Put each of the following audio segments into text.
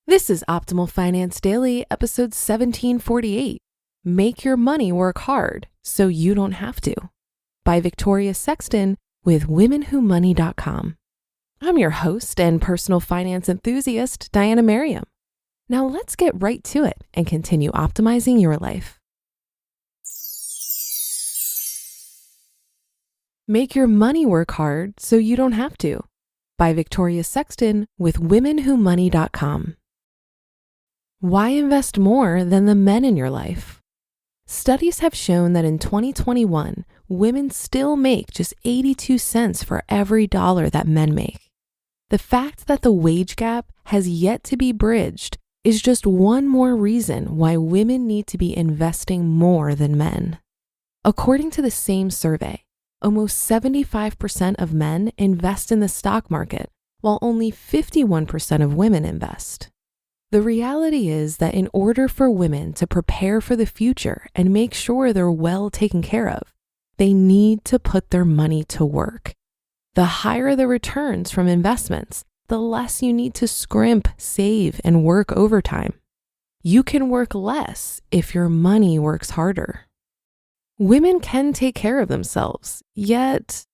This is Optimal Finance Daily, episode 1748. Make Your Money Work Hard So You Don't Have to, by Victoria Sexton with WomenWhoMoney.com. I'm your host and personal finance enthusiast, Diana Merriam. Now let's get right to it and continue optimizing your life. Make Your Money Work Hard So You Don't Have to, by Victoria Sexton with WomenWhoMoney.com. Why invest more than the men in your life? Studies have shown that in 2021, women still make just 82 cents for every dollar that men make. The fact that the wage gap has yet to be bridged is just one more reason why women need to be investing more than men. According to the same survey, almost 75% of men invest in the stock market, while only 51% of women invest. The reality is that in order for women to prepare for the future and make sure they're well taken care of, they need to put their money to work. The higher the returns from investments, the less you need to scrimp, save, and work overtime. You can work less if your money works harder. Women can take care of themselves, yet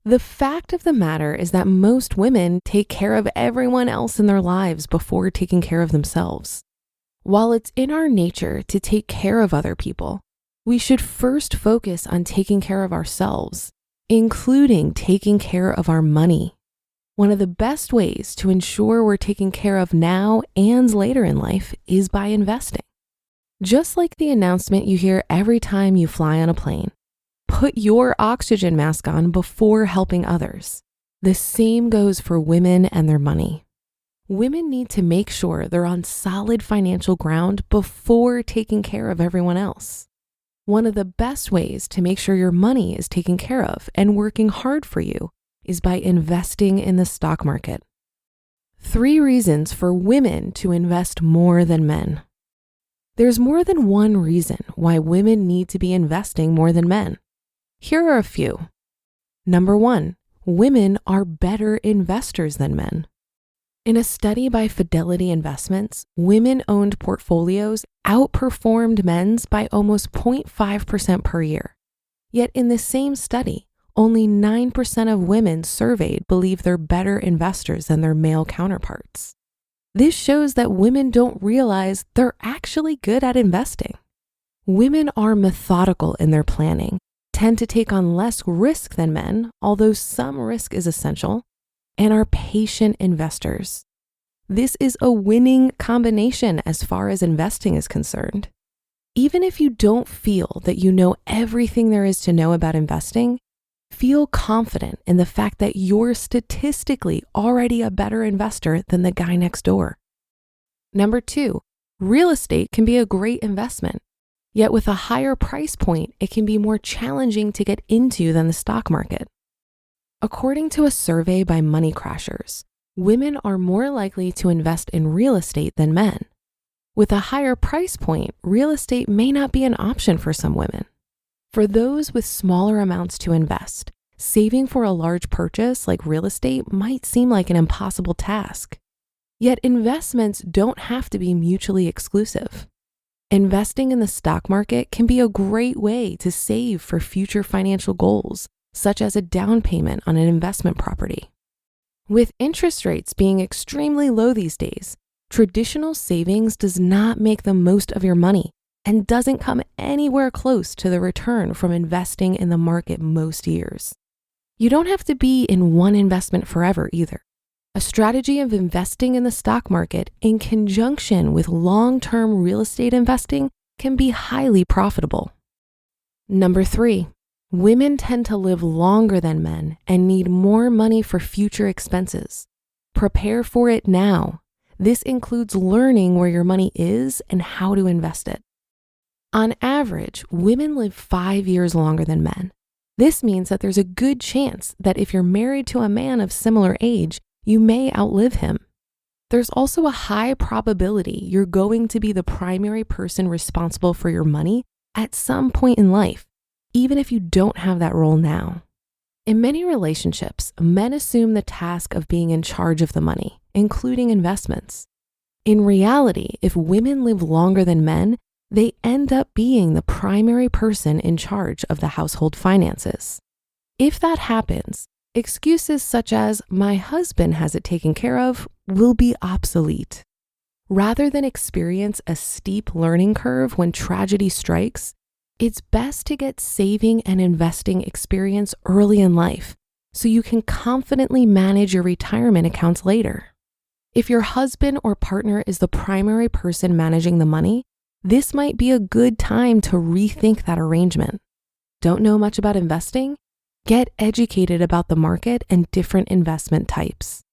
the fact of the matter is that most women take care of everyone else in their lives before taking care of themselves. While it's in our nature to take care of other people, we should first focus on taking care of ourselves, including taking care of our money. One of the best ways to ensure we're taken care of now and later in life is by investing. Just like the announcement you hear every time you fly on a plane, put your oxygen mask on before helping others. The same goes for women and their money. Women need to make sure they're on solid financial ground before taking care of everyone else. One of the best ways to make sure your money is taken care of and working hard for you is by investing in the stock market. 3 reasons for women to invest more than men. There's more than one reason why women need to be investing more than men. Here are a few. Number 1, women are better investors than men. In a study by Fidelity Investments, women-owned portfolios outperformed men's by almost 0.5% per year. Yet in the same study, only 9% of women surveyed believe they're better investors than their male counterparts. This shows that women don't realize they're actually good at investing. Women are methodical in their planning, tend to take on less risk than men, although some risk is essential, and are patient investors. This is a winning combination as far as investing is concerned. Even if you don't feel that you know everything there is to know about investing, feel confident in the fact that you're statistically already a better investor than the guy next door. Number 2, real estate can be a great investment. Yet with a higher price point, it can be more challenging to get into than the stock market. According to a survey by Money Crashers, women are more likely to invest in real estate than men. With a higher price point, real estate may not be an option for some women. For those with smaller amounts to invest, saving for a large purchase like real estate might seem like an impossible task. Yet investments don't have to be mutually exclusive. Investing in the stock market can be a great way to save for future financial goals, such as a down payment on an investment property. With interest rates being extremely low these days, traditional savings does not make the most of your money and doesn't come anywhere close to the return from investing in the market most years. You don't have to be in one investment forever either. A strategy of investing in the stock market in conjunction with long-term real estate investing can be highly profitable. Number 3, women tend to live longer than men and need more money for future expenses. Prepare for it now. This includes learning where your money is and how to invest it. On average, women live 5 years longer than men. This means that there's a good chance that if you're married to a man of similar age, you may outlive him. There's also a high probability you're going to be the primary person responsible for your money at some point in life, even if you don't have that role now. In many relationships, men assume the task of being in charge of the money, including investments. In reality, if women live longer than men, they end up being the primary person in charge of the household finances. If that happens, excuses such as, "my husband has it taken care of," will be obsolete. Rather than experience a steep learning curve when tragedy strikes, it's best to get saving and investing experience early in life so you can confidently manage your retirement accounts later. If your husband or partner is the primary person managing the money, this might be a good time to rethink that arrangement. Don't know much about investing? Get educated about the market and different investment types.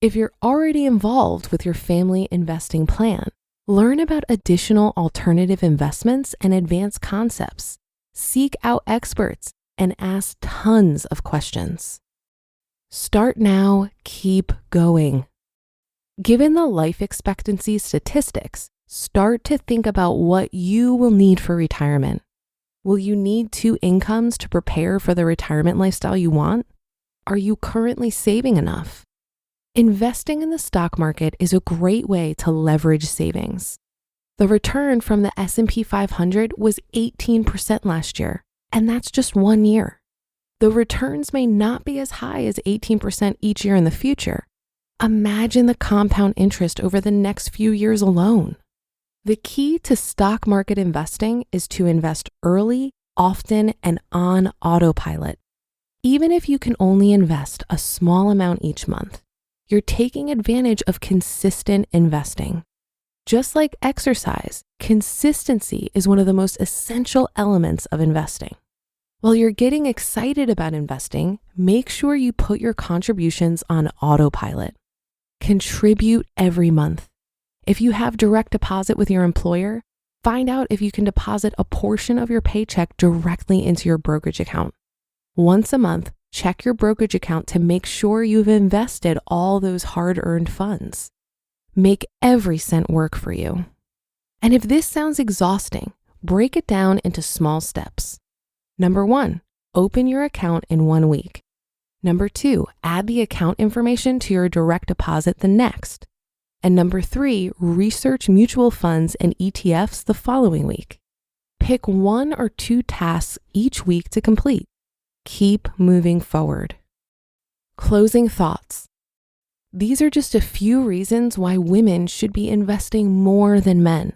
If you're already involved with your family investing plan, learn about additional alternative investments and advanced concepts. Seek out experts and ask tons of questions. Start now, keep going. Given the life expectancy statistics, start to think about what you will need for retirement. Will you need 2 incomes to prepare for the retirement lifestyle you want? Are you currently saving enough? Investing in the stock market is a great way to leverage savings. The return from the S&P 500 was 18% last year, and that's just 1 year. Though returns may not be as high as 18% each year in the future, imagine the compound interest over the next few years alone. The key to stock market investing is to invest early, often, and on autopilot. Even if you can only invest a small amount each month, you're taking advantage of consistent investing. Just like exercise, consistency is one of the most essential elements of investing. While you're getting excited about investing, make sure you put your contributions on autopilot. Contribute every month. If you have direct deposit with your employer, find out if you can deposit a portion of your paycheck directly into your brokerage account. Once a month, check your brokerage account to make sure you've invested all those hard-earned funds. Make every cent work for you. And if this sounds exhausting, break it down into small steps. Number 1, open your account in 1 week. Number 2, add the account information to your direct deposit the next. And number 3, research mutual funds and ETFs the following week. Pick 1 or 2 tasks each week to complete. Keep moving forward. Closing thoughts. These are just a few reasons why women should be investing more than men.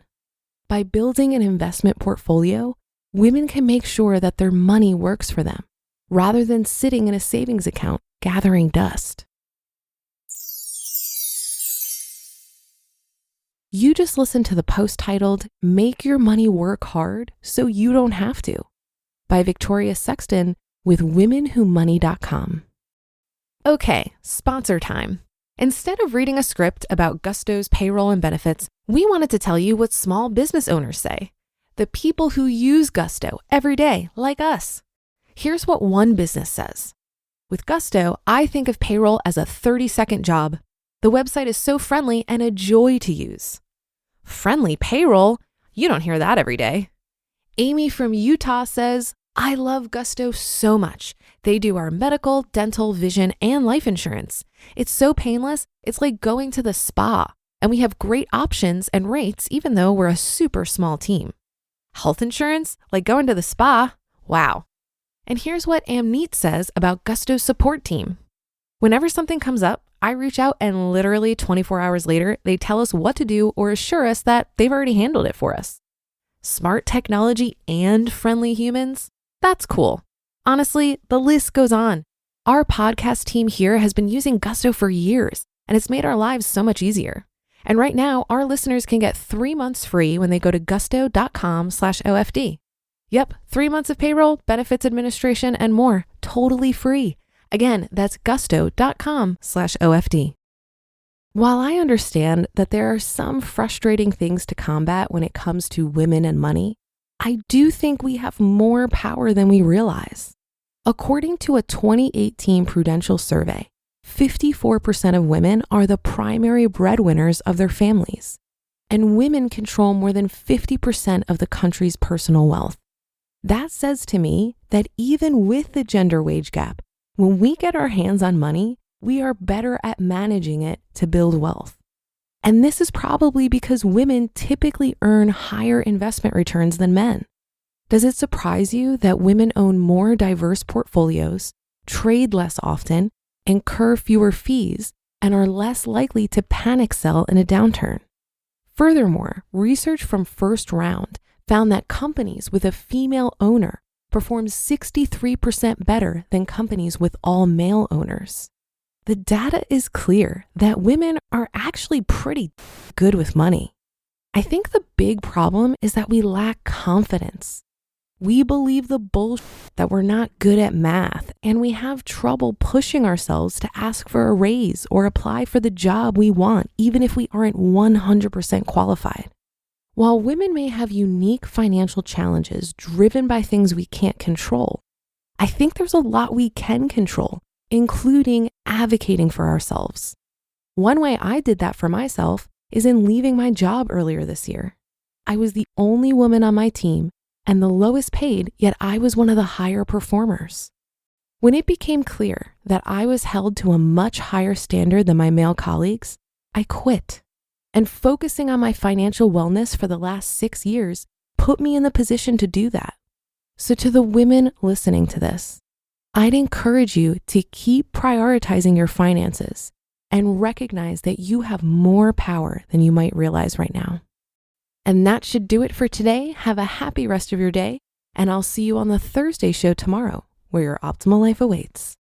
By building an investment portfolio, women can make sure that their money works for them, rather than sitting in a savings account gathering dust. You just listened to the post titled, "Make Your Money Work Hard So You Don't Have to," by Victoria Sexton with womenwhomoney.com. Okay, sponsor time. Instead of reading a script about Gusto's payroll and benefits, we wanted to tell you what small business owners say. The people who use Gusto every day, like us. Here's what one business says. With Gusto, I think of payroll as a 30-second job. The website is so friendly and a joy to use. Friendly payroll? You don't hear that every day. Amy from Utah says, I love Gusto so much. They do our medical, dental, vision, and life insurance. It's so painless, it's like going to the spa. And we have great options and rates even though we're a super small team. Health insurance? Like going to the spa? Wow. And here's what Amneet says about Gusto's support team. Whenever something comes up, I reach out and literally 24 hours later, they tell us what to do or assure us that they've already handled it for us. Smart technology and friendly humans? That's cool. Honestly, the list goes on. Our podcast team here has been using Gusto for years, and it's made our lives so much easier. And right now, our listeners can get 3 months free when they go to gusto.com/OFD. Yep, 3 months of payroll, benefits administration, and more, totally free. Again, that's gusto.com/OFD. While I understand that there are some frustrating things to combat when it comes to women and money, I do think we have more power than we realize. According to a 2018 Prudential survey, 54% of women are the primary breadwinners of their families, and women control more than 50% of the country's personal wealth. That says to me that even with the gender wage gap, when we get our hands on money, we are better at managing it to build wealth. And this is probably because women typically earn higher investment returns than men. Does it surprise you that women own more diverse portfolios, trade less often, incur fewer fees, and are less likely to panic sell in a downturn? Furthermore, research from First Round found that companies with a female owner perform 63% better than companies with all male owners. The data is clear that women are actually pretty good with money. I think the big problem is that we lack confidence. We believe the bullshit that we're not good at math, and we have trouble pushing ourselves to ask for a raise or apply for the job we want, even if we aren't 100% qualified. While women may have unique financial challenges driven by things we can't control, I think there's a lot we can control, including advocating for ourselves. One way I did that for myself is in leaving my job earlier this year. I was the only woman on my team and the lowest paid, yet I was one of the higher performers. When it became clear that I was held to a much higher standard than my male colleagues, I quit. And focusing on my financial wellness for the last 6 years put me in the position to do that. So to the women listening to this, I'd encourage you to keep prioritizing your finances and recognize that you have more power than you might realize right now. And that should do it for today. Have a happy rest of your day, and I'll see you on the Thursday show tomorrow, where your optimal life awaits.